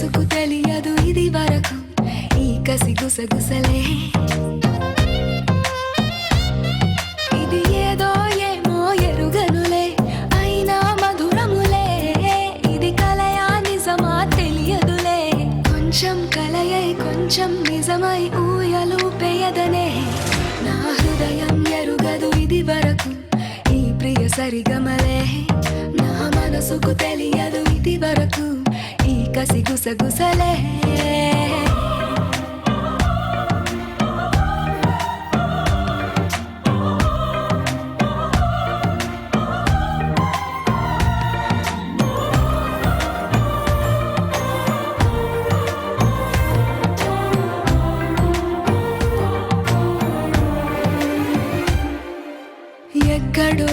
మనసుకు తెలియదు ఇది వరకు ఈ కసి గుసగుసలే. ఇది ఏదో ఏమో ఎరుగనులే, అయినా మధురములే. ఇది కలయా నిజమా తెలియదులే, కొంచెం కలయై కొంచెం నిజమై ఊయలు పేయదనే. నా హృదయం ఎరుగదు ఇది వరకు ఈ ప్రియ సరిగమలే. నా మనసుకు తెలియదు ఇది వరకు ఈ కసి గుసగుసలే. ఎక్కడో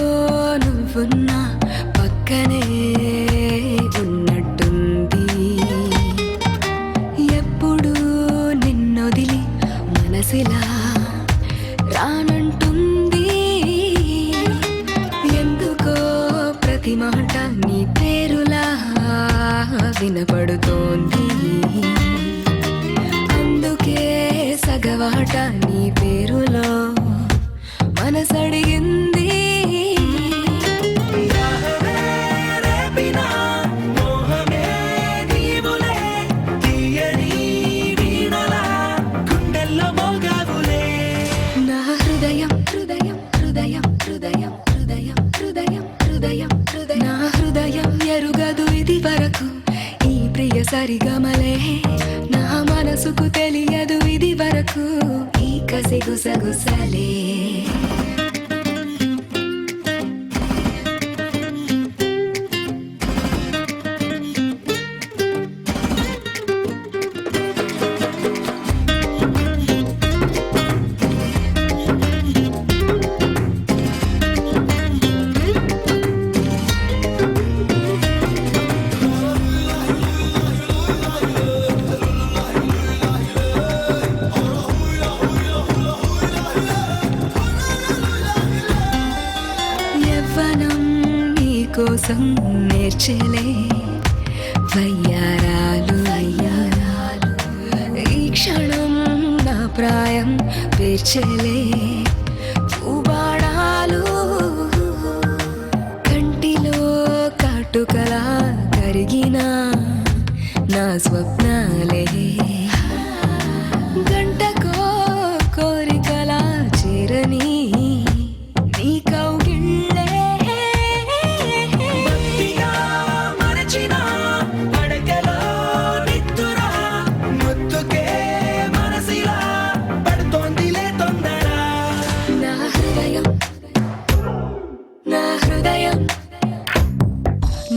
నువ్వున్నా పక్కనే ఉన్నట్టుంది, ఎప్పుడు నిన్నొదిలి మనసిలా రానంటుంది. ఎందుకో ప్రతి మాట నీ పేరులా వినపడుతోంది, అందుకే సగవాట నీ పేరులో మనసడిగింది. నా హృదయం హృదయం హృదయం హృదయం హృదయం హృదయం హృదయం హృదయం నా హృదయం ఎరుగదు ఇది వరకు ఈ ప్రియ సరిగమలే. నా మనసుకు తెలియదు ఇది వరకు ఈ కసి గుసగుసలే. కోసం నేర్చలే వయ్యారాలు అయ్యారాలు, ఈ క్షణం నా ప్రాయం పేర్చలే పూబాడాలు. కంటిలో కాటుకలా కరిగిన నా స్వప్నాలే గంటకో కోరికలా చేరని నీ కౌగిళ్ళే.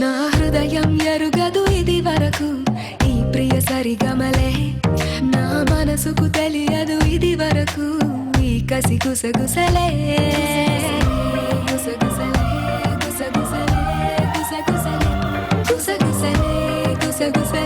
నా హృదయం ఎరుగదు ఇది వరకు ఈ ప్రియ సరిగమలే. నా మనసుకు తెలియదు ఇది వరకు ఈ కసి గుసగుసలే. గుసగుసలే గుసగుసలే గుసగుసలే గుసగుసలే గుసగుసలే.